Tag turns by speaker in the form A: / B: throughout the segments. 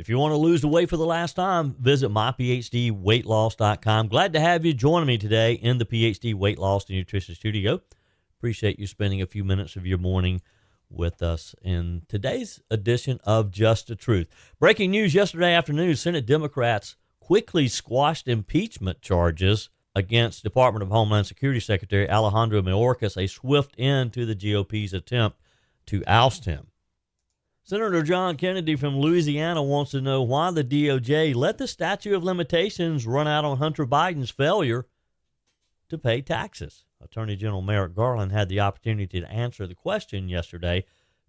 A: If you want to lose the weight for the last time, visit myphdweightloss.com. Glad to have you joining me today in the PhD Weight Loss and Nutrition Studio. Appreciate you spending a few minutes of your morning with us in today's edition of Just the Truth. Breaking news yesterday afternoon, Senate Democrats quickly squashed impeachment charges against Department of Homeland Security Secretary Alejandro Mayorkas, a swift end to the GOP's attempt to oust him. Senator John Kennedy from Louisiana wants to know why the DOJ let the statute of limitations run out on Hunter Biden's failure to pay taxes. Attorney General Merrick Garland had the opportunity to answer the question yesterday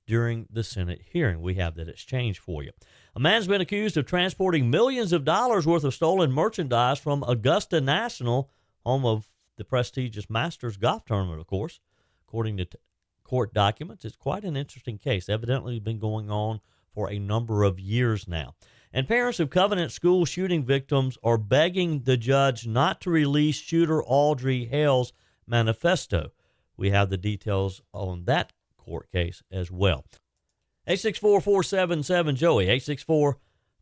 A: during the Senate hearing. We have that exchange for you. A man's been accused of transporting millions of dollars worth of stolen merchandise from Augusta National, home of the prestigious Masters golf tournament, of course. According to court documents, it's quite an interesting case. Evidently been going on for a number of years now. And parents of Covenant school shooting victims are begging the judge not to release shooter Audrey Hale's manifesto. We have the details on that court case as well. 864-477-JOEY,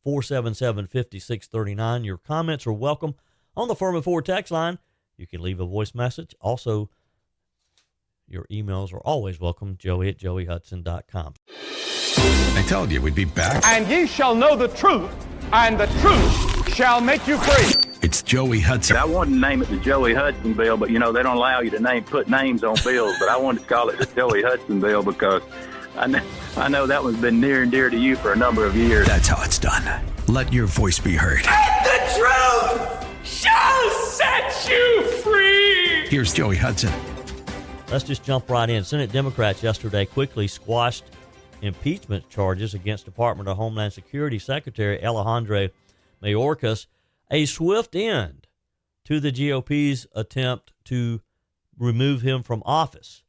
A: 864-477-5639. Your comments are welcome on the Firmin Ford text line. You can leave a voice message. Also, your emails are always welcome, joey@joeyhudson.com.
B: I told you we'd be back.
C: And ye shall know the truth, and the truth shall make you free.
B: It's Joey Hudson.
D: I wanted to name it the Joey Hudson bill, but, they don't allow you to put names on bills. But I wanted to call it the Joey Hudson bill because I know that one's been near and dear to you for a number of years.
B: That's how it's done. Let your voice be heard.
C: And the truth shall set you free.
B: Here's Joey Hudson.
A: Let's just jump right in. Senate Democrats yesterday quickly squashed impeachment charges against Department of Homeland Security Secretary Alejandro Mayorkas, a swift end to the GOP's attempt to remove him from office.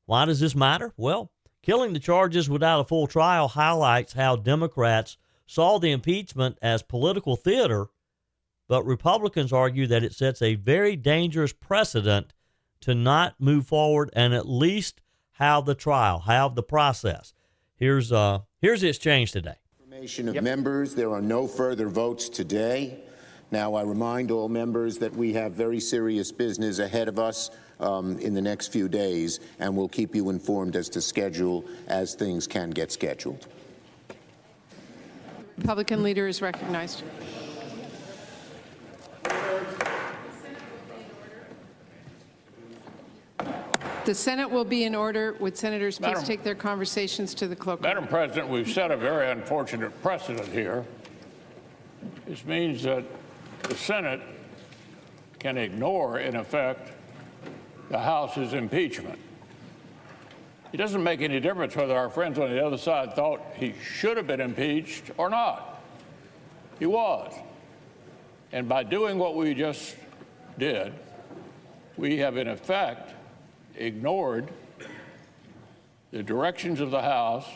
A: Why does this matter? Well, killing the charges without a full trial highlights how Democrats saw the impeachment as political theater, but Republicans argue that it sets a very dangerous precedent to not move forward and at least have the trial, have the process. Here's the exchange today.
E: Information of members, there are no further votes today. Now, I remind all members that we have very serious business ahead of us in the next few days, and we'll keep you informed as to schedule as things can get scheduled.
F: Republican leader is recognized. The Senate will be in order. Would senators please take their conversations to the cloakroom?
G: Madam President, we've set a very unfortunate precedent here. This means that the Senate can ignore, in effect, the House's impeachment. It doesn't make any difference whether our friends on the other side thought he should have been impeached or not. He was. And by doing what we just did, we have, in effect, ignored the directions of the House,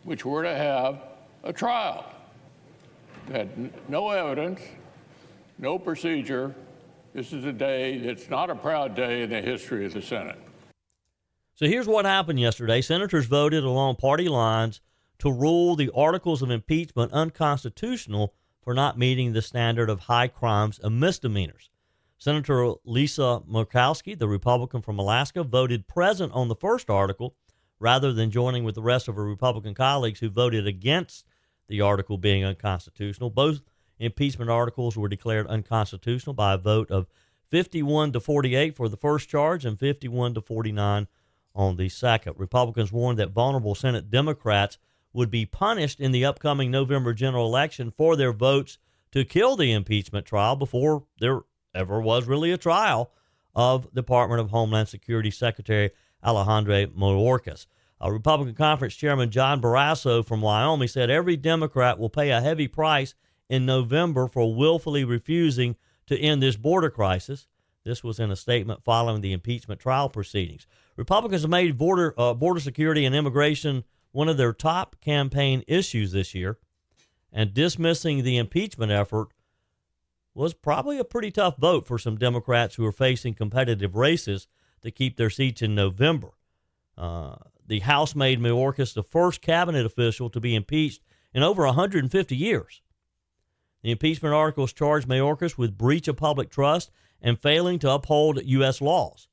G: which were to have a trial. We had no evidence, no procedure. This is a day that's not a proud day in the history of the Senate.
A: So here's what happened yesterday. Senators voted along party lines to rule the articles of impeachment unconstitutional for not meeting the standard of high crimes and misdemeanors. Senator Lisa Murkowski, the Republican from Alaska, voted present on the first article rather than joining with the rest of her Republican colleagues who voted against the article being unconstitutional. Both impeachment articles were declared unconstitutional by a vote of 51-48 for the first charge and 51-49 on the second. Republicans warned that vulnerable Senate Democrats would be punished in the upcoming November general election for their votes to kill the impeachment trial before there ever was really a trial of Department of Homeland Security Secretary Alejandro Mayorkas. Republican Conference Chairman John Barrasso from Wyoming said every Democrat will pay a heavy price in November for willfully refusing to end this border crisis. This was in a statement following the impeachment trial proceedings. Republicans have made border security and immigration one of their top campaign issues this year, and dismissing the impeachment effort was probably a pretty tough vote for some Democrats who are facing competitive races to keep their seats in November. The House made Mayorkas the first cabinet official to be impeached in over 150 years. The impeachment articles charged Mayorkas with breach of public trust and failing to uphold U.S. laws.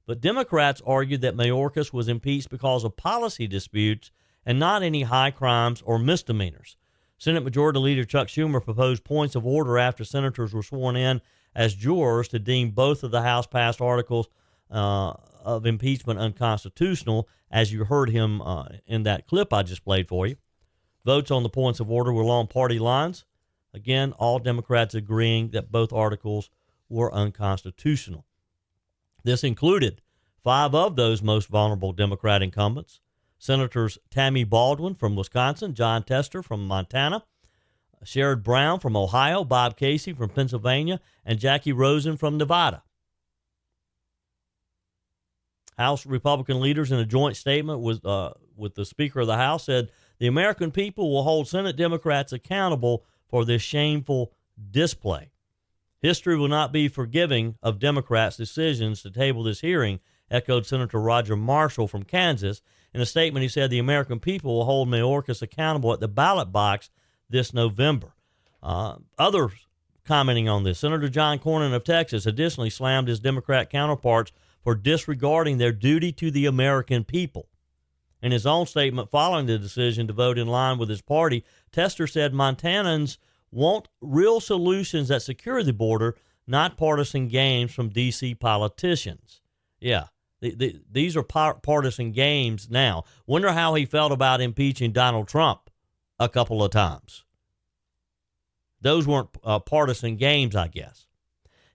A: But Democrats argued that Mayorkas was impeached because of policy disputes and not any high crimes or misdemeanors. Senate Majority Leader Chuck Schumer proposed points of order after senators were sworn in as jurors to deem both of the House-passed articles of impeachment unconstitutional, as you heard him in that clip I just played for you. Votes on the points of order were along party lines. Again, all Democrats agreeing that both articles were unconstitutional. This included 5 of those most vulnerable Democrat incumbents: Senators Tammy Baldwin from Wisconsin, John Tester from Montana, Sherrod Brown from Ohio, Bob Casey from Pennsylvania, and Jackie Rosen from Nevada. House Republican leaders in a joint statement with the Speaker of the House said the American people will hold Senate Democrats accountable for this shameful display. History will not be forgiving of Democrats' decisions to table this hearing, echoed Senator Roger Marshall from Kansas. In a statement, he said the American people will hold Mayorkas accountable at the ballot box this November. Others commenting on this, Senator John Cornyn of Texas additionally slammed his Democrat counterparts for disregarding their duty to the American people. In his own statement following the decision to vote in line with his party, Tester said Montanans want real solutions that secure the border, not partisan games from D.C. politicians. Yeah, these are partisan games now. Wonder how he felt about impeaching Donald Trump a couple of times. Those weren't partisan games, I guess.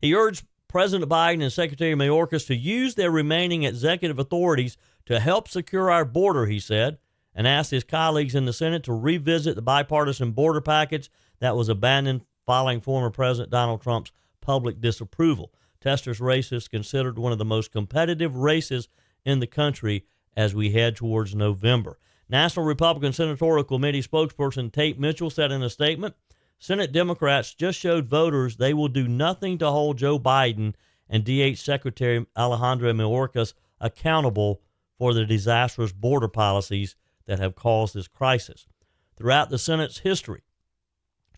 A: He urged President Biden and Secretary Mayorkas to use their remaining executive authorities to help secure our border, he said, and asked his colleagues in the Senate to revisit the bipartisan border package that was abandoned following former President Donald Trump's public disapproval. Tester's race is considered one of the most competitive races in the country as we head towards November. National Republican Senatorial Committee spokesperson Tate Mitchell said in a statement, Senate Democrats just showed voters they will do nothing to hold Joe Biden and DH Secretary Alejandro Mayorkas accountable for the disastrous border policies that have caused this crisis. Throughout the Senate's history,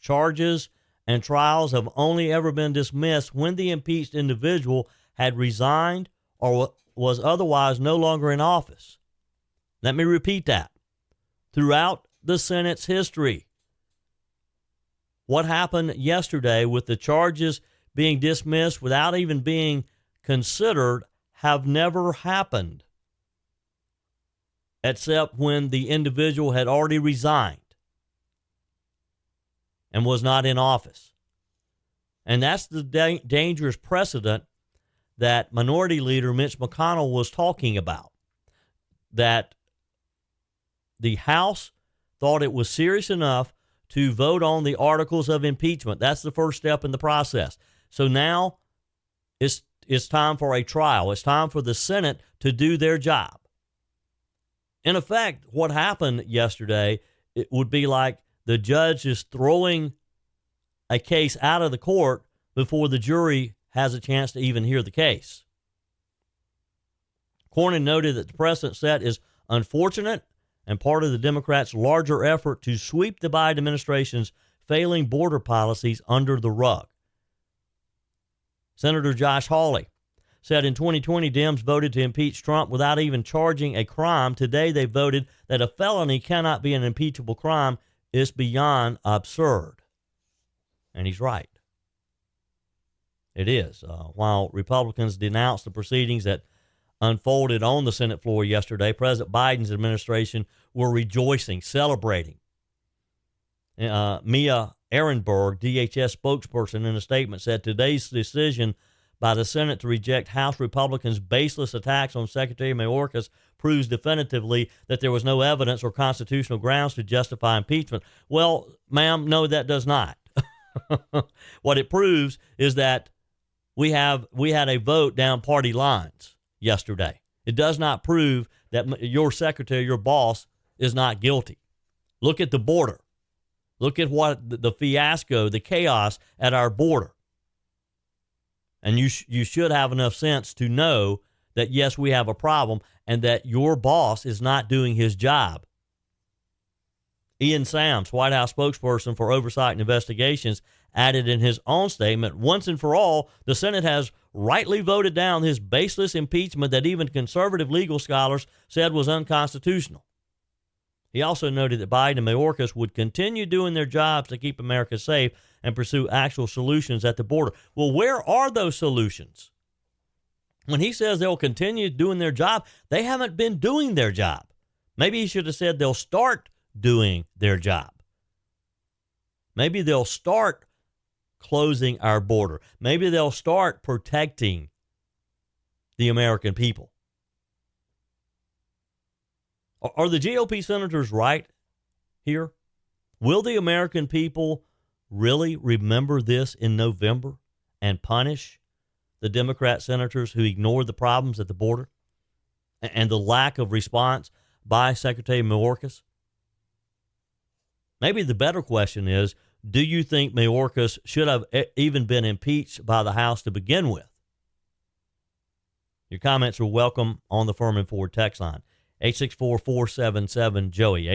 A: charges and trials have only ever been dismissed when the impeached individual had resigned or was otherwise no longer in office. Let me repeat that. Throughout the Senate's history, what happened yesterday with the charges being dismissed without even being considered have never happened, except when the individual had already resigned and was not in office. And that's the dangerous precedent that Minority Leader Mitch McConnell was talking about, that the House thought it was serious enough to vote on the articles of impeachment. That's the first step in the process. So now it's time for a trial. It's time for the Senate to do their job. In effect, what happened yesterday, it would be like the judge is throwing a case out of the court before the jury has a chance to even hear the case. Cornyn noted that the precedent set is unfortunate and part of the Democrats' larger effort to sweep the Biden administration's failing border policies under the rug. Senator Josh Hawley said in 2020, Dems voted to impeach Trump without even charging a crime. Today, they voted that a felony cannot be an impeachable crime. It's beyond absurd. And he's right. It is. While Republicans denounced the proceedings that unfolded on the Senate floor yesterday, President Biden's administration were rejoicing, celebrating. Mia Ehrenberg, DHS spokesperson, in a statement said today's decision by the Senate to reject House Republicans' baseless attacks on Secretary Mayorkas proves definitively that there was no evidence or constitutional grounds to justify impeachment. Well, ma'am, no, that does not. What it proves is that we had a vote down party lines yesterday. It does not prove that your secretary, your boss, is not guilty. Look at the border. Look at what the fiasco, the chaos at our border. And you should have enough sense to know that, yes, we have a problem and that your boss is not doing his job. Ian Sams, White House spokesperson for oversight and investigations, added in his own statement, once and for all, the Senate has rightly voted down his baseless impeachment that even conservative legal scholars said was unconstitutional. He also noted that Biden and Mayorkas would continue doing their jobs to keep America safe and pursue actual solutions at the border. Well, where are those solutions? When he says they'll continue doing their job, they haven't been doing their job. Maybe he should have said they'll start doing their job. Maybe they'll start closing our border. Maybe they'll start protecting the American people. Are the GOP senators right here? Will the American people really remember this in November and punish the Democrat senators who ignored the problems at the border and the lack of response by Secretary Mayorkas? Maybe the better question is, do you think Mayorkas should have even been impeached by the House to begin with? Your comments are welcome on the Firmin Ford text line. 864-477-JOEY,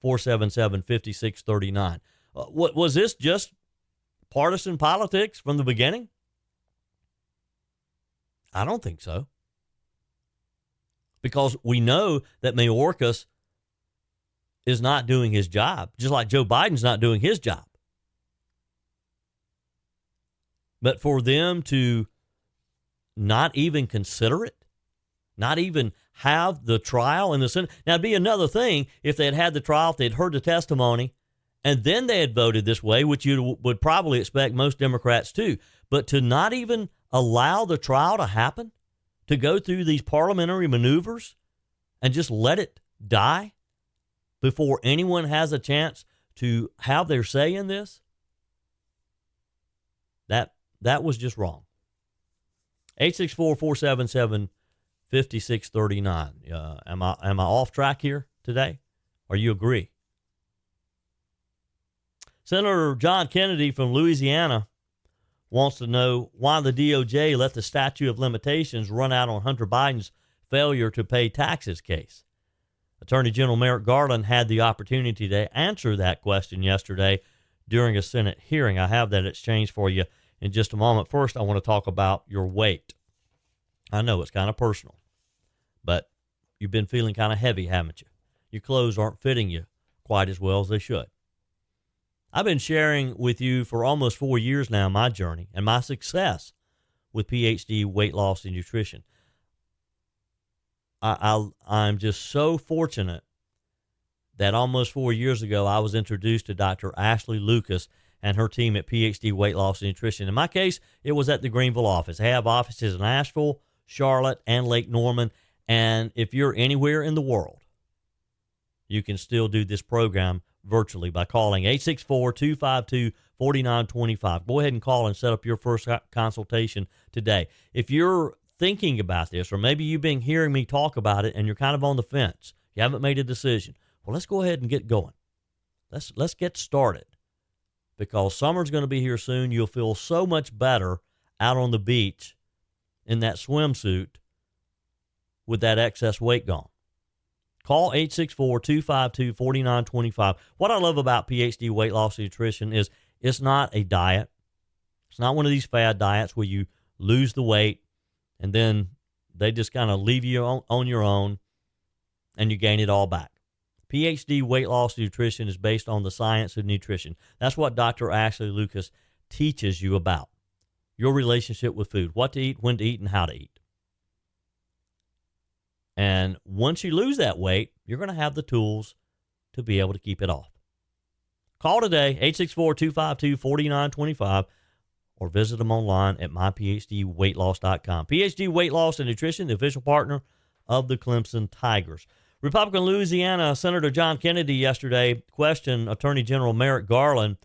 A: 864-477-5639. Was this just partisan politics from the beginning? I don't think so. Because we know that Mayorkas is not doing his job, just like Joe Biden's not doing his job. But for them to not even consider it, not even have the trial in the Senate. Now, it'd be another thing if they had had the trial, if they'd heard the testimony, and then they had voted this way, which you would probably expect most Democrats to. But to not even allow the trial to happen, to go through these parliamentary maneuvers and just let it die before anyone has a chance to have their say in this, that was just wrong. 864-477-5639. Am I off track here today? Or you agree? Senator John Kennedy from Louisiana wants to know why the DOJ let the statute of limitations run out on Hunter Biden's failure to pay taxes case. Attorney General Merrick Garland had the opportunity to answer that question yesterday during a Senate hearing. I have that exchange for you in just a moment. First, I want to talk about your weight. I know it's kind of personal, but you've been feeling kind of heavy, haven't you? Your clothes aren't fitting you quite as well as they should. I've been sharing with you for almost 4 years now my journey and my success with PhD weight loss and nutrition. I'm just so fortunate that almost 4 years ago I was introduced to Dr. Ashley Lucas and her team at PhD Weight Loss and Nutrition. In my case, it was at the Greenville office. They have offices in Asheville, Charlotte, and Lake Norman. And if you're anywhere in the world, you can still do this program virtually by calling 864-252-4925. Go ahead and call and set up your first consultation today. If you're thinking about this, or maybe you've been hearing me talk about it and you're kind of on the fence, you haven't made a decision, well, let's go ahead and get going. Let's get started, because summer's going to be here soon. You'll feel so much better out on the beach in that swimsuit with that excess weight gone. Call 864-252-4925. What I love about PhD Weight Loss and Nutrition is it's not a diet. It's not one of these fad diets where you lose the weight and then they just kind of leave you on your own and you gain it all back. PhD Weight Loss and Nutrition is based on the science of nutrition. That's what Dr. Ashley Lucas teaches you about. Your relationship with food, what to eat, when to eat, and how to eat. And once you lose that weight, you're going to have the tools to be able to keep it off. Call today, 864-252-4925, or visit them online at myphdweightloss.com. PhD Weight Loss and Nutrition, the official partner of the Clemson Tigers. Republican Louisiana Senator John Kennedy yesterday questioned Attorney General Merrick Garland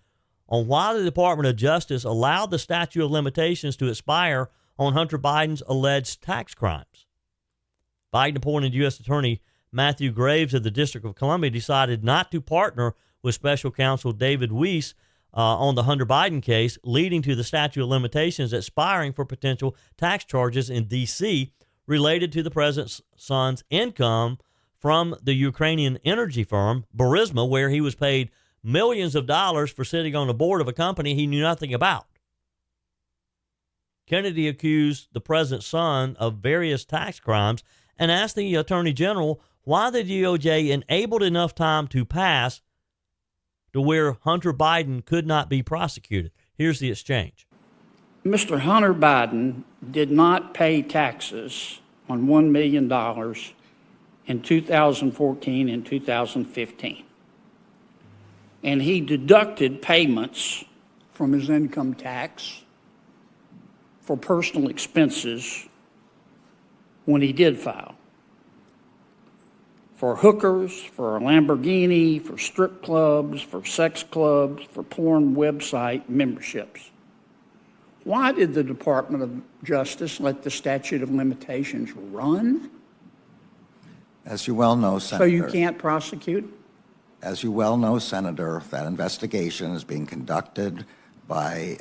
A: on why the Department of Justice allowed the statute of limitations to expire on Hunter Biden's alleged tax crimes. Biden-appointed U.S. Attorney Matthew Graves of the District of Columbia decided not to partner with Special Counsel David Weiss on the Hunter Biden case, leading to the statute of limitations expiring for potential tax charges in D.C. related to the president's son's income from the Ukrainian energy firm, Burisma, where he was paid millions of dollars for sitting on the board of a company he knew nothing about. Kennedy accused the president's son of various tax crimes and asked the attorney general why the DOJ enabled enough time to pass to where Hunter Biden could not be prosecuted. Here's the exchange.
H: Mr. Hunter Biden did not pay taxes on $1 million in 2014 and 2015. And he deducted payments from his income tax for personal expenses when he did file. For hookers, for a Lamborghini, for strip clubs, for sex clubs, for porn website memberships. Why did the Department of Justice let the statute of limitations run?
I: As you well know, Senator.
H: So you can't prosecute?
I: As you well know, Senator, that investigation is being conducted by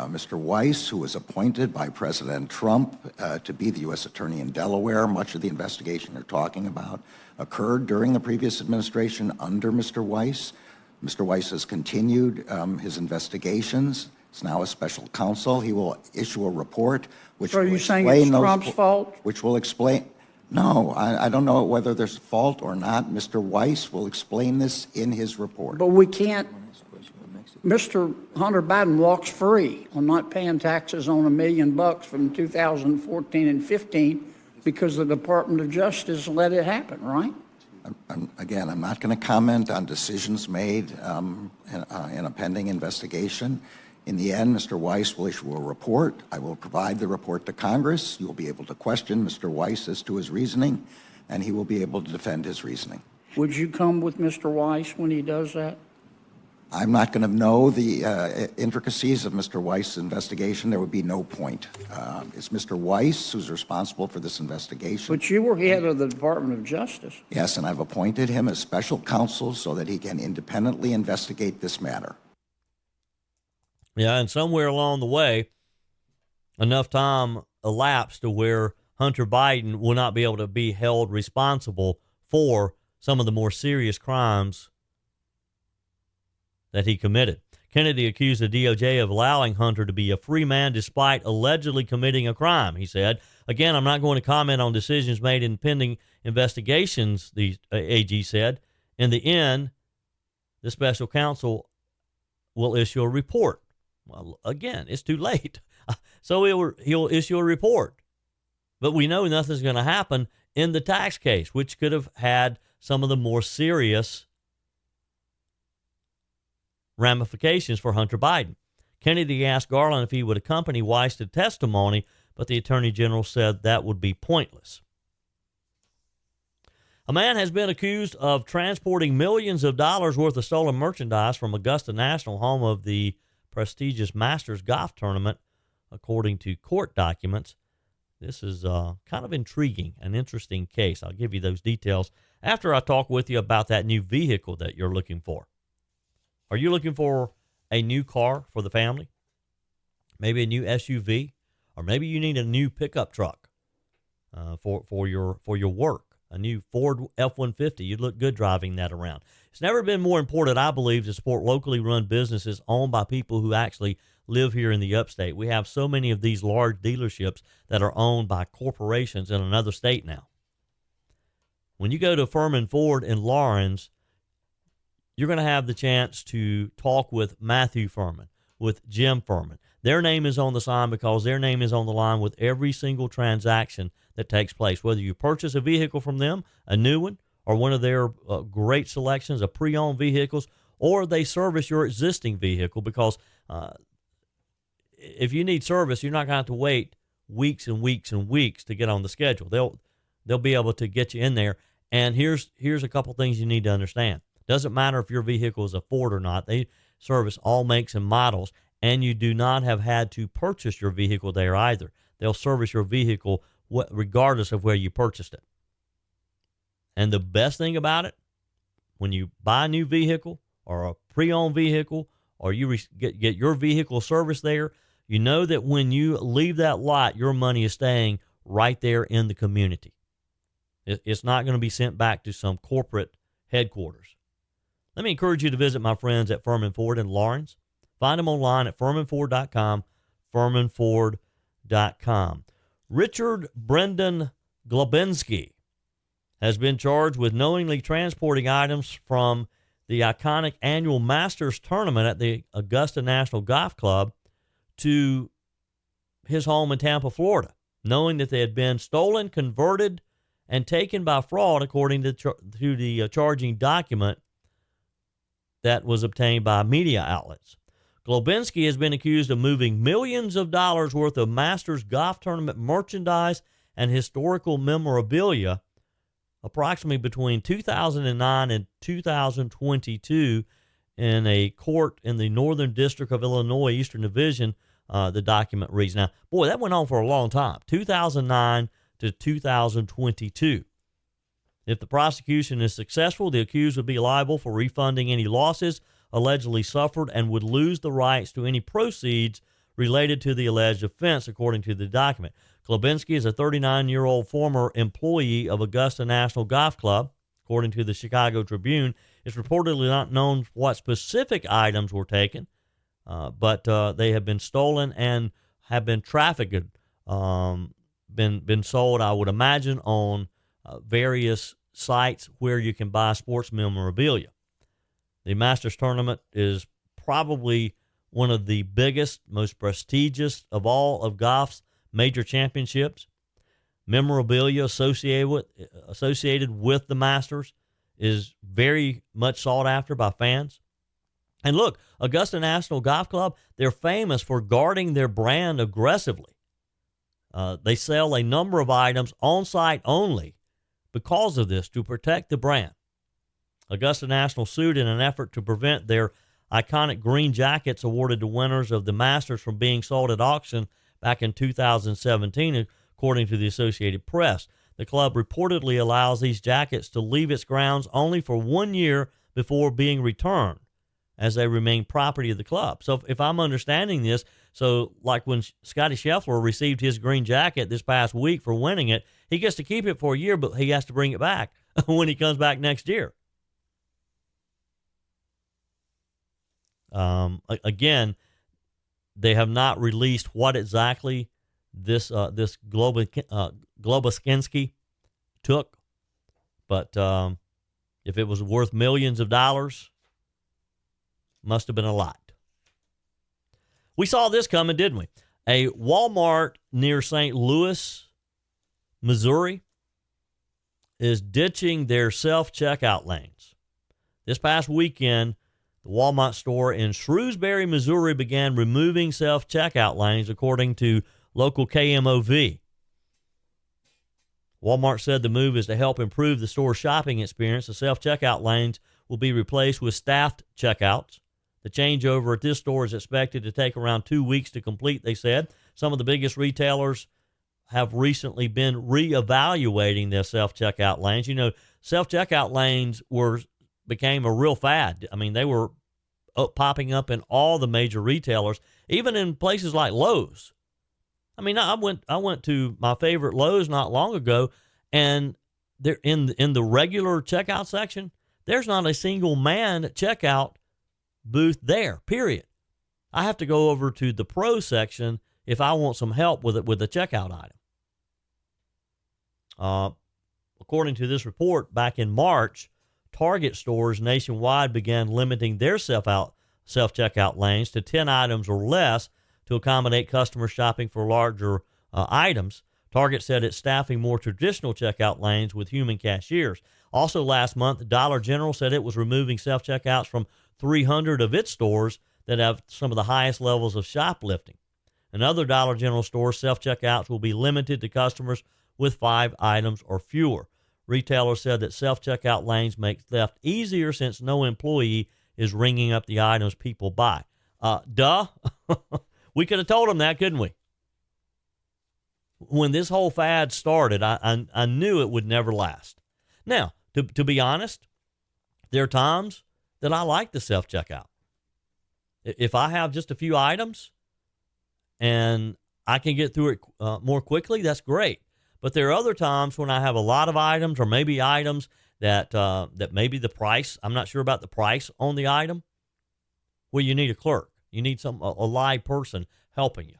I: Mr. Weiss, who was appointed by President Trump to be the U.S. Attorney in Delaware. Much of the investigation you're talking about occurred during the previous administration under Mr. Weiss. Mr. Weiss has continued his investigations. He's now a special counsel. He will issue a report which
H: So are
I: will
H: you
I: explain
H: saying it's
I: those,
H: Trump's fault?
I: which will explain. No, I don't know whether there's fault or not. Mr. Weiss will explain this in his report.
H: But we can't. Mr. Hunter Biden walks free on not paying taxes on $1 million from 2014 and 15 because the Department of Justice let it happen, right?
I: Again, I'm not going to comment on decisions made in a pending investigation. In the end, Mr. Weiss will issue a report. I will provide the report to Congress. You will be able to question Mr. Weiss as to his reasoning, and he will be able to defend his reasoning.
H: Would you come with Mr. Weiss when he does that?
I: I'm not going to know the intricacies of Mr. Weiss' investigation. There would be no point. It's Mr. Weiss who's responsible for this investigation.
H: But you were head of the Department of Justice.
I: Yes, and I've appointed him as special counsel so that he can independently investigate this matter.
A: Yeah, and somewhere along the way, enough time elapsed to where Hunter Biden will not be able to be held responsible for some of the more serious crimes that he committed. Kennedy accused the DOJ of allowing Hunter to be a free man despite allegedly committing a crime, he said. Again, I'm not going to comment on decisions made in pending investigations, the AG said. In the end, the special counsel will issue a report. Well, again, it's too late. So he'll issue a report. But we know nothing's going to happen in the tax case, which could have had some of the more serious ramifications for Hunter Biden. Kennedy asked Garland if he would accompany Weiss to testimony, but the Attorney General said that would be pointless. A man has been accused of transporting millions of dollars worth of stolen merchandise from Augusta National, home of the prestigious Masters golf tournament, according to court documents. This is kind of intriguing, an interesting case. I'll give you those details after I talk with you about that new vehicle that you're looking for. Are you looking for a new car for the family? Maybe a new SUV, or maybe you need a new pickup truck for your work. A new Ford F-150. You'd look good driving that around. It's never been more important, I believe, to support locally run businesses owned by people who actually live here in the upstate. We have so many of these large dealerships that are owned by corporations in another state now. When you go to Firmin Ford in Lawrence, you're going to have the chance to talk with Matthew Firmin, with Jim Firmin. Their name is on the sign because their name is on the line with every single transaction that takes place. Whether you purchase a vehicle from them, a new one, or one of their great selections of pre-owned vehicles, or they service your existing vehicle, because if you need service, you're not going to have to wait weeks and weeks and weeks to get on the schedule. They'll be able to get you in there. And here's a couple things you need to understand. Doesn't matter if your vehicle is a Ford or not. They service all makes and models, and you do not have had to purchase your vehicle there either. They'll service your vehicle regardless of where you purchased it. And the best thing about it, when you buy a new vehicle or a pre-owned vehicle, or you get your vehicle serviced there, you know that when you leave that lot, your money is staying right there in the community. It's not going to be sent back to some corporate headquarters. Let me encourage you to visit my friends at Firmin Ford in Lawrence. Find them online at firminford.com, firminford.com. Richard Brendan Globinski has been charged with knowingly transporting items from the iconic annual Masters tournament at the Augusta National Golf Club to his home in Tampa, Florida, knowing that they had been stolen, converted, and taken by fraud, according to the charging document that was obtained by media outlets. Globinski has been accused of moving millions of dollars worth of Masters golf tournament merchandise and historical memorabilia approximately between 2009 and 2022 in a court in the Northern District of Illinois, Eastern Division, the document reads. Now, boy, that went on for a long time, 2009 to 2022. If the prosecution is successful, the accused would be liable for refunding any losses allegedly suffered and would lose the rights to any proceeds related to the alleged offense, according to the document. Globinski is a 39-year-old former employee of Augusta National Golf Club, according to the Chicago Tribune. It's reportedly not known what specific items were taken, but they have been stolen and have been trafficked, been sold, I would imagine, on various sites where you can buy sports memorabilia. The Masters tournament is probably one of the biggest, most prestigious of all of golf's major championships. Memorabilia associated with the Masters is very much sought after by fans. And look, Augusta National Golf Club, they're famous for guarding their brand aggressively. They sell a number of items on site only because of this, to protect the brand. Augusta National sued in an effort to prevent their iconic green jackets awarded to winners of the Masters from being sold at auction back in 2017, according to the Associated Press. The club reportedly allows these jackets to leave its grounds only for 1 year before being returned, as they remain property of the club. So if I'm understanding this, so like when Scotty Scheffler received his green jacket this past week for winning it, he gets to keep it for a year, but he has to bring it back when he comes back next year. Again, they have not released what exactly this Globinski took, but if it was worth millions of dollars, must have been a lot. We saw this coming, didn't we? A Walmart near St. Louis, Missouri, is ditching their self-checkout lanes. This past weekend, the Walmart store in Shrewsbury, Missouri began removing self-checkout lanes, according to local KMOV. Walmart said the move is to help improve the store's shopping experience. The self-checkout lanes will be replaced with staffed checkouts. The changeover at this store is expected to take around 2 weeks to complete, they said. Some of the biggest retailers have recently been reevaluating their self-checkout lanes. You know, self-checkout lanes became a real fad. I mean, they were popping up in all the major retailers, even in places like Lowe's. I mean, I went to my favorite Lowe's not long ago, and they're in the regular checkout section, there's not a single man at checkout booth there, period. I have to go over to the pro section if I want some help with a checkout item. According to this report, back in March, Target stores nationwide began limiting their self-checkout lanes to 10 items or less to accommodate customers shopping for larger items. Target said it's staffing more traditional checkout lanes with human cashiers. Also last month, Dollar General said it was removing self-checkouts from 300 of its stores that have some of the highest levels of shoplifting. In other Dollar General stores, self-checkouts will be limited to customers with 5 items or fewer. Retailers said that self-checkout lanes make theft easier since no employee is ringing up the items people buy. We could have told them that, couldn't we? When this whole fad started, I knew it would never last. Now, to be honest, there are times that I like the self-checkout. If I have just a few items and I can get through it more quickly, that's great. But there are other times when I have a lot of items, or maybe items that maybe the price, I'm not sure about the price on the item, where you need a clerk. You need a live person helping you.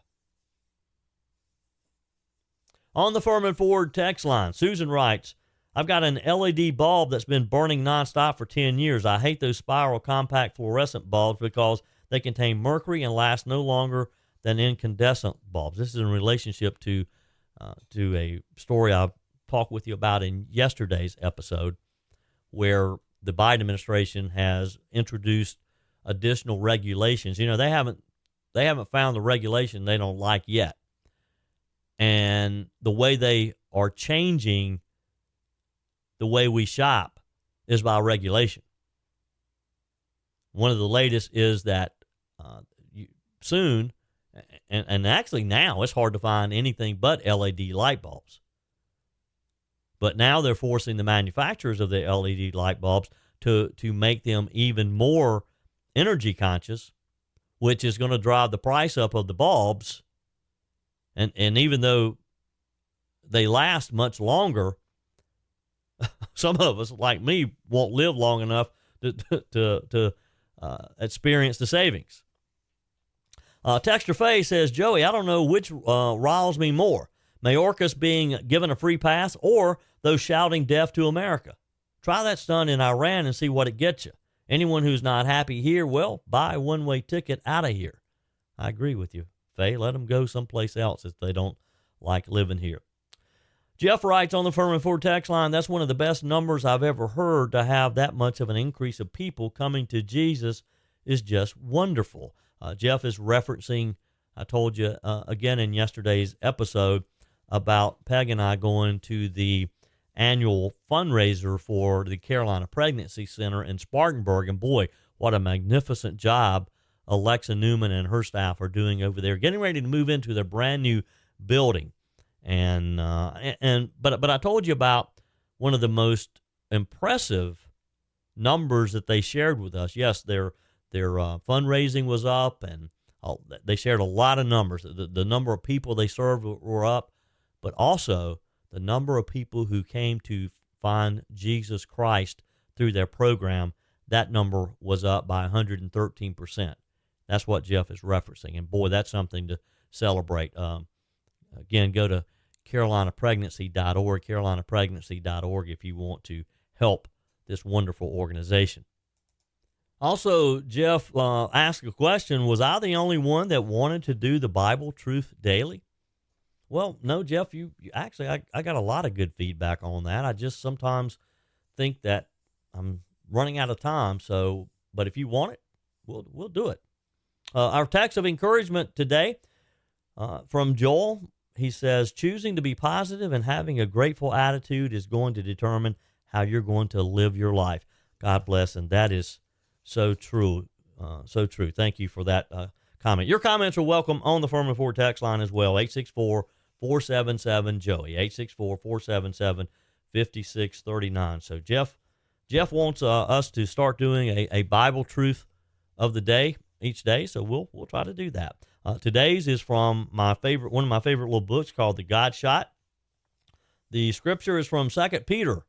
A: On the Firmin Ford text line, Susan writes, I've got an LED bulb that's been burning nonstop for 10 years. I hate those spiral compact fluorescent bulbs because they contain mercury and last no longer than incandescent bulbs. This is in relationship to a story I talked with you about in yesterday's episode, where the Biden administration has introduced additional regulations. You know, they haven't found the regulation they don't like yet. And the way they are changing the way we shop is by regulation. One of the latest is that soon, and actually now, it's hard to find anything but LED light bulbs. But now they're forcing the manufacturers of the LED light bulbs to make them even more energy conscious, which is going to drive the price up of the bulbs. And even though they last much longer, some of us, like me, won't live long enough to experience the savings. Texture Faye says, Joey, I don't know which riles me more, Mayorkas being given a free pass or those shouting death to America. Try that stunt in Iran and see what it gets you. Anyone who's not happy here, well, buy a one-way ticket out of here. I agree with you, Faye. Let them go someplace else if they don't like living here. Jeff writes on the Firmin Ford text line, that's one of the best numbers I've ever heard. To have that much of an increase of people coming to Jesus is just wonderful. Jeff is referencing, I told you again in yesterday's episode about Peg and I going to the annual fundraiser for the Carolina Pregnancy Center in Spartanburg. And boy, what a magnificent job Alexa Newman and her staff are doing over there, getting ready to move into their brand new building. But I told you about one of the most impressive numbers that they shared with us. Yes, their fundraising was up, and they shared a lot of numbers. The number of people they served were up, but also the number of people who came to find Jesus Christ through their program, that number was up by 113%. That's what Jeff is referencing. And boy, that's something to celebrate. Again, go to carolinapregnancy.org, carolinapregnancy.org if you want to help this wonderful organization. Also, Jeff asked a question, was I the only one that wanted to do the Bible Truth Daily? Well, no, Jeff, you actually, I got a lot of good feedback on that. I just sometimes think that I'm running out of time. So, but if you want it, we'll do it. Our text of encouragement today from Joel, he says, choosing to be positive and having a grateful attitude is going to determine how you're going to live your life. God bless. And that is so true. So true. Thank you for that comment. Your comments are welcome on the Firmin Ford text line as well. 864-477-JOEY, 864-477-5639. So Jeff wants us to start doing a Bible truth of the day each day. So we'll try to do that. Today's is from one of my favorite little books called The God Shot. The scripture is from 2 Peter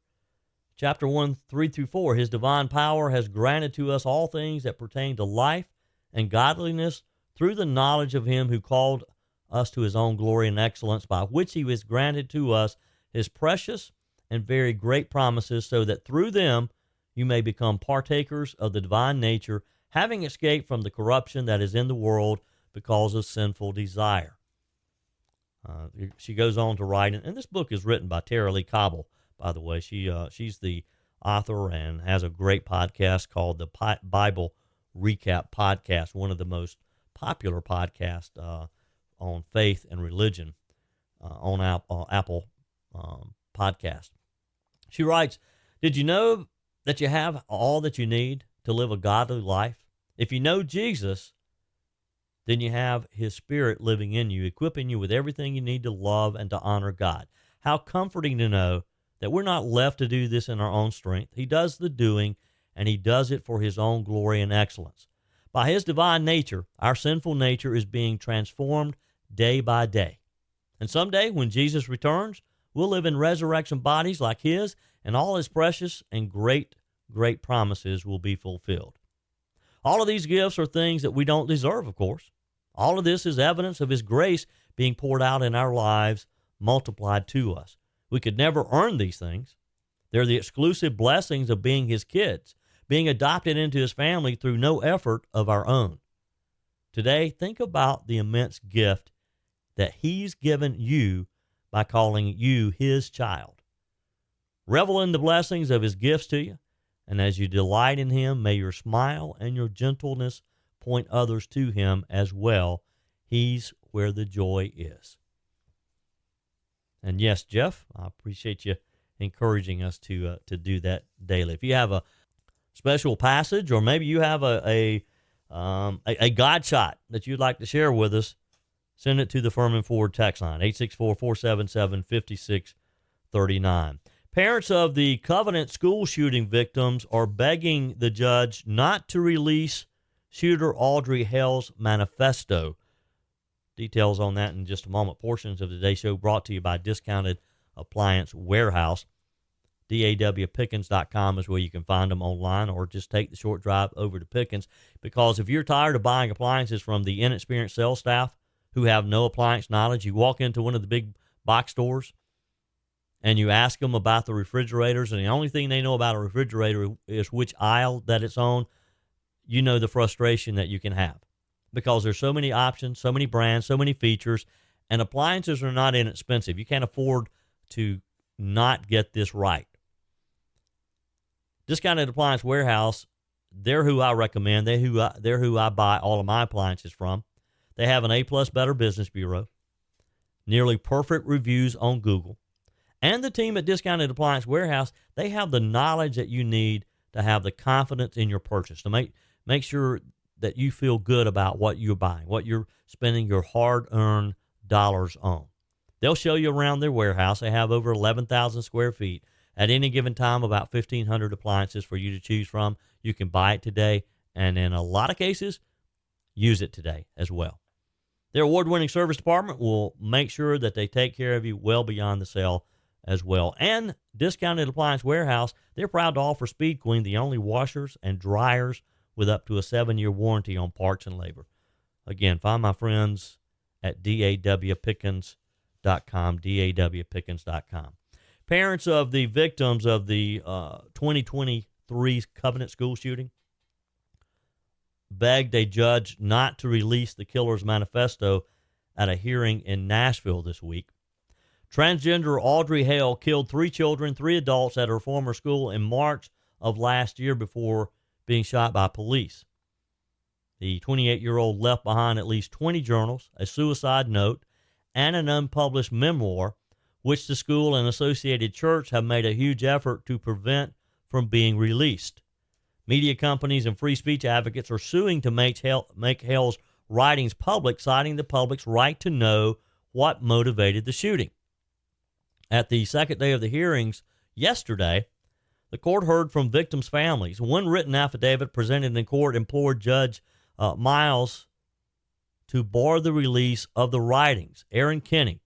A: chapter 1, 3-4. His divine power has granted to us all things that pertain to life and godliness through the knowledge of him who called us to his own glory and excellence, by which he has granted to us his precious and very great promises, so that through them you may become partakers of the divine nature, having escaped from the corruption that is in the world because of sinful desire. She goes on to write, and this book is written by Tara Lee Cobble, by the way. She's the author and has a great podcast called the Bible Recap Podcast, one of the most popular podcasts on faith and religion on Apple Podcast. She writes, did you know that you have all that you need to live a godly life? If you know Jesus, then you have his Spirit living in you, equipping you with everything you need to love and to honor God. How comforting to know that we're not left to do this in our own strength. He does the doing, and he does it for his own glory and excellence. By his divine nature, our sinful nature is being transformed day by day. And someday, when Jesus returns, we'll live in resurrection bodies like his, and all his precious and great, great promises will be fulfilled. All of these gifts are things that we don't deserve, of course. All of this is evidence of his grace being poured out in our lives, multiplied to us. We could never earn these things. They're the exclusive blessings of being his kids, being adopted into his family through no effort of our own. Today, think about the immense gift that he's given you by calling you his child. Revel in the blessings of his gifts to you, and as you delight in him, may your smile and your gentleness point others to him as well. He's where the joy is. And yes, Jeff, I appreciate you encouraging us to do that daily. If you have a special passage, or maybe you have a God shot that you'd like to share with us, send it to the Firmin Ford text line, 864-477-5639. Parents of the Covenant school shooting victims are begging the judge not to release shooter Audrey Hale's manifesto. Details on that in just a moment. Portions of today's show brought to you by Discounted Appliance Warehouse. DAWPickens.com is where you can find them online, or just take the short drive over to Pickens. Because if you're tired of buying appliances from the inexperienced sales staff who have no appliance knowledge, you walk into one of the big box stores and you ask them about the refrigerators, and the only thing they know about a refrigerator is which aisle that it's on, you know the frustration that you can have. Because there's so many options, so many brands, so many features, and appliances are not inexpensive. You can't afford to not get this right. Discounted Appliance Warehouse, they're who I recommend. They're who I buy all of my appliances from. They have an A+ Better Business Bureau, nearly perfect reviews on Google. And the team at Discounted Appliance Warehouse, they have the knowledge that you need to have the confidence in your purchase, to make sure that you feel good about what you're buying, what you're spending your hard-earned dollars on. They'll show you around their warehouse. They have over 11,000 square feet. At any given time, about 1,500 appliances for you to choose from. You can buy it today, and in a lot of cases, use it today as well. Their award-winning service department will make sure that they take care of you well beyond the sale as well. And Discounted Appliance Warehouse, they're proud to offer Speed Queen, the only washers and dryers with up to a 7-year warranty on parts and labor. Again, find my friends at DAWPickens.com, DAWPickens.com. Parents of the victims of the 2023 Covenant school shooting begged a judge not to release the killer's manifesto at a hearing in Nashville this week. Transgender Audrey Hale killed 3 children, 3 adults at her former school in March of last year before being shot by police. The 28-year-old left behind at least 20 journals, a suicide note, and an unpublished memoir, which the school and Associated Church have made a huge effort to prevent from being released. Media companies and free speech advocates are suing to make Hale's writings public, citing the public's right to know what motivated the shooting. At the second day of the hearings yesterday, the court heard from victims' families. One written affidavit presented in court implored Judge Miles to bar the release of the writings. Aaron Kinney,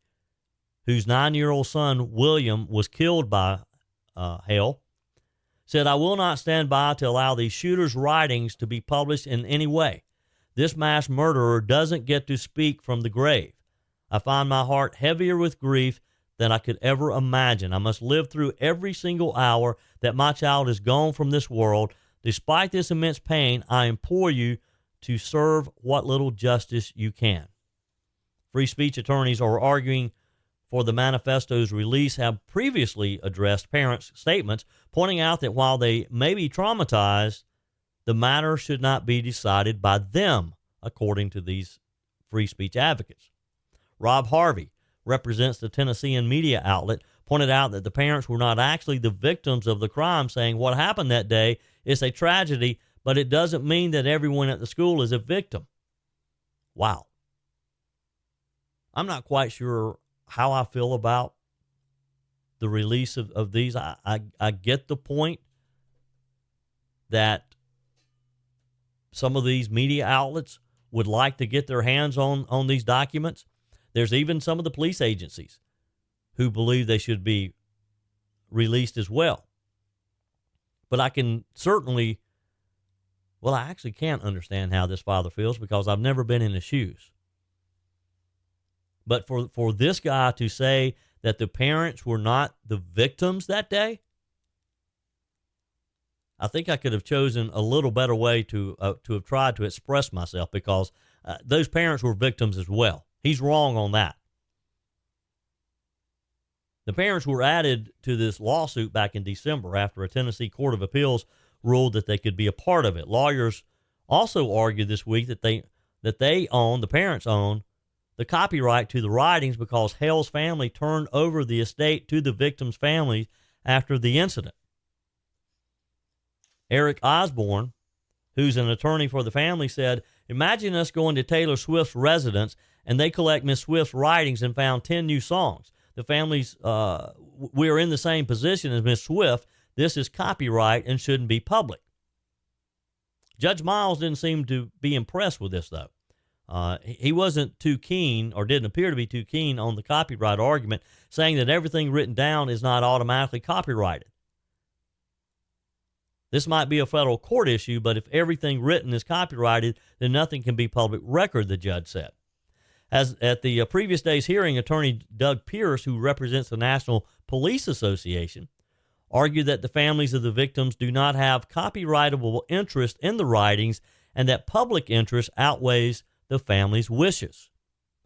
A: whose 9-year-old son, William, was killed by Hale, said, "I will not stand by to allow these shooters' writings to be published in any way. This mass murderer doesn't get to speak from the grave. I find my heart heavier with grief than I could ever imagine. I must live through every single hour that my child is gone from this world. Despite this immense pain, I implore you to serve what little justice you can." Free speech attorneys are arguing for the manifesto's release have previously addressed parents' statements, pointing out that while they may be traumatized, the matter should not be decided by them, according to these free speech advocates. Rob Harvey represents the Tennessean media outlet, pointed out that the parents were not actually the victims of the crime, saying what happened that day is a tragedy, but it doesn't mean that everyone at the school is a victim. Wow. I'm not quite sure how I feel about the release of these. I get the point that some of these media outlets would like to get their hands on these documents. There's even some of the police agencies who believe they should be released as well. But I can certainly, well, I actually can't understand how this father feels because I've never been in his shoes. But for this guy to say that the parents were not the victims that day, I think I could have chosen a little better way to have tried to express myself, because those parents were victims as well. He's wrong on that. The parents were added to this lawsuit back in December after a Tennessee Court of Appeals ruled that they could be a part of it. Lawyers also argued this week that the parents own the copyright to the writings because Hale's family turned over the estate to the victims' families after the incident. Eric Osborne, who's an attorney for the family, said, "Imagine us going to Taylor Swift's residence and they collect Miss Swift's writings and found 10 new songs. The families, we are in the same position as Miss Swift. This is copyright and shouldn't be public." Judge Miles didn't seem to be impressed with this, though. He wasn't too keen, or didn't appear to be too keen, on the copyright argument, saying that everything written down is not automatically copyrighted. This might be a federal court issue, but if everything written is copyrighted, then nothing can be public record, the judge said. As at the previous day's hearing, attorney Doug Pierce, who represents the National Police Association, argued that the families of the victims do not have copyrightable interest in the writings and that public interest outweighs the family's wishes.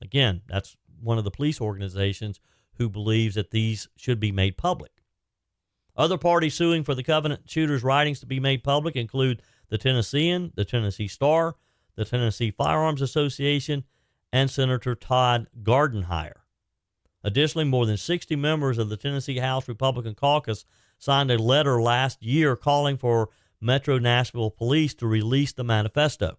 A: Again, that's one of the police organizations who believes that these should be made public. Other parties suing for the Covenant shooters' writings to be made public include the Tennessean, the Tennessee Star, the Tennessee Firearms Association, and Senator Todd Gardenhire. Additionally, more than 60 members of the Tennessee House Republican Caucus signed a letter last year calling for Metro Nashville Police to release the manifesto.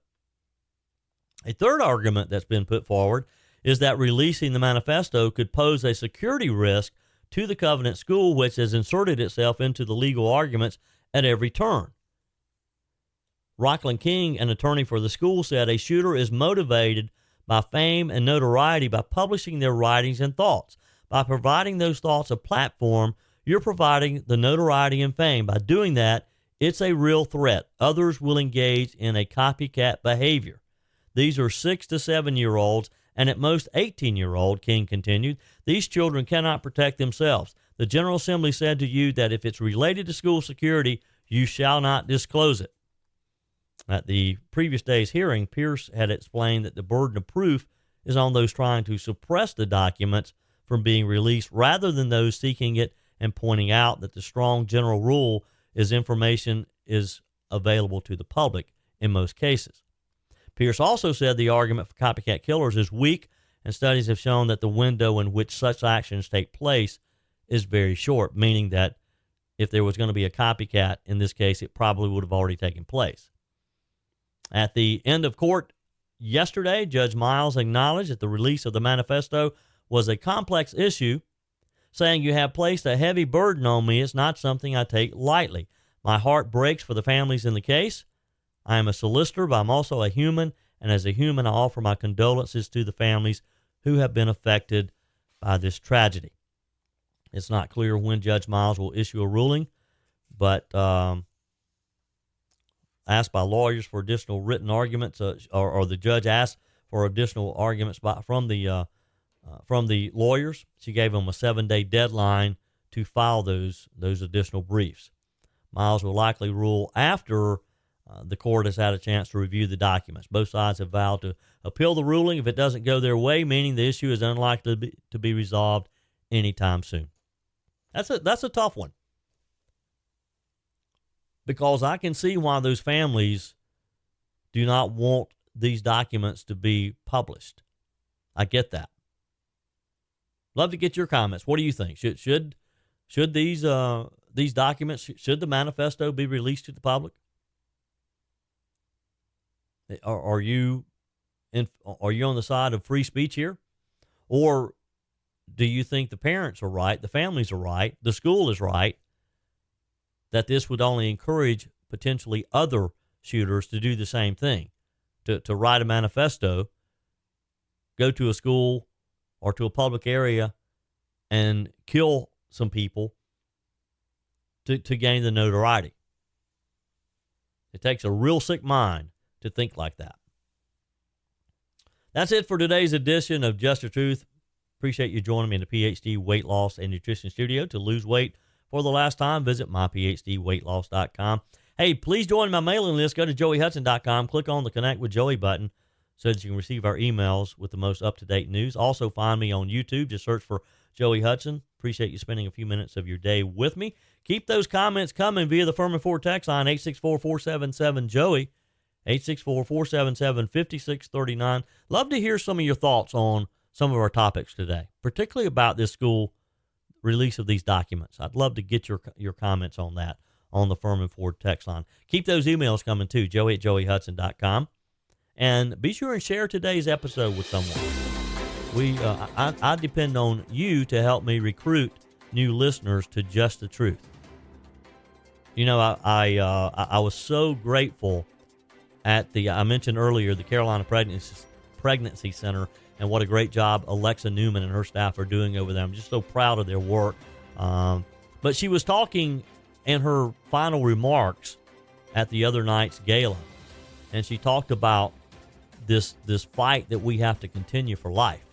A: A third argument that's been put forward is that releasing the manifesto could pose a security risk to the Covenant School, which has inserted itself into the legal arguments at every turn. Rockland King, an attorney for the school, said a shooter is motivated by fame and notoriety by publishing their writings and thoughts. By providing those thoughts a platform, you're providing the notoriety and fame. By doing that, it's a real threat. Others will engage in a copycat behavior. These are 6 to 7-year-olds, and at most 18-year-old, King continued. These children cannot protect themselves. The General Assembly said to you that if it's related to school security, you shall not disclose it. At the previous day's hearing, Pierce had explained that the burden of proof is on those trying to suppress the documents from being released rather than those seeking it, and pointing out that the strong general rule is information is available to the public in most cases. Pierce also said the argument for copycat killers is weak, and studies have shown that the window in which such actions take place is very short, meaning that if there was going to be a copycat in this case, it probably would have already taken place. At the end of court yesterday, Judge Miles acknowledged that the release of the manifesto was a complex issue, saying, "You have placed a heavy burden on me. It's not something I take lightly. My heart breaks for the families in the case. I am a solicitor, but I'm also a human, and as a human, I offer my condolences to the families who have been affected by this tragedy." It's not clear when Judge Miles will issue a ruling, but asked by lawyers for additional written arguments, or the judge asked for additional arguments from the lawyers. She gave them a 7-day deadline to file those additional briefs. Miles will likely rule after the court has had a chance to review the documents. Both sides have vowed to appeal the ruling if it doesn't go their way, meaning the issue is unlikely to be resolved anytime soon. That's a tough one, because I can see why those families do not want these documents to be published. I get that. Love to get your comments. What do you think? Should these documents, should the manifesto be released to the public? Are you on the side of free speech here? Or do you think the parents are right, the families are right, the school is right, that this would only encourage potentially other shooters to do the same thing, to write a manifesto, go to a school or to a public area and kill some people to gain the notoriety. It takes a real sick mind to think like that. That's it for today's edition of Just the Truth. Appreciate you joining me in the PhD Weight Loss and Nutrition Studio. To lose weight for the last time, visit myphdweightloss.com. Hey, please join my mailing list. Go to joeyhudson.com. Click on the Connect with Joey button so that you can receive our emails with the most up-to-date news. Also, find me on YouTube. Just search for Joey Hudson. Appreciate you spending a few minutes of your day with me. Keep those comments coming via the Firmin Ford text line, 864-477-JOEY, 864-477-5639. Love to hear some of your thoughts on some of our topics today, particularly about this school release of these documents. I'd love to get your comments on that on the Firmin Ford text line. Keep those emails coming too, joey@joeyhudson.com. And be sure and share today's episode with someone. I depend on you to help me recruit new listeners to Just the Truth. You know, I was so grateful at I mentioned earlier, the Carolina Pregnancy Center, and what a great job Alexa Newman and her staff are doing over there. I'm just so proud of their work. But she was talking in her final remarks at the other night's gala, and she talked about this fight that we have to continue for life.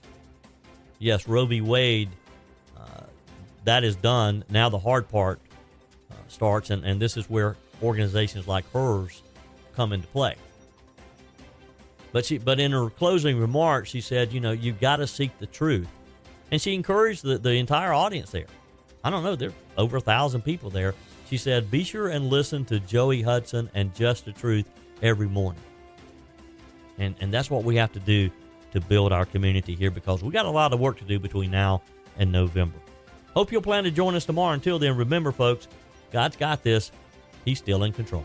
A: Yes, Roe v. Wade, that is done. Now the hard part starts, and this is where organizations like hers come into play. But in her closing remarks, she said, you know, you've got to seek the truth. And she encouraged the entire audience there. I don't know, there are over 1,000 people there. She said, be sure and listen to Joey Hudson and Just the Truth every morning. And that's what we have to do to build our community here, because we got a lot of work to do between now and November. Hope you'll plan to join us tomorrow. Until then, remember, folks, God's got this. He's still in control.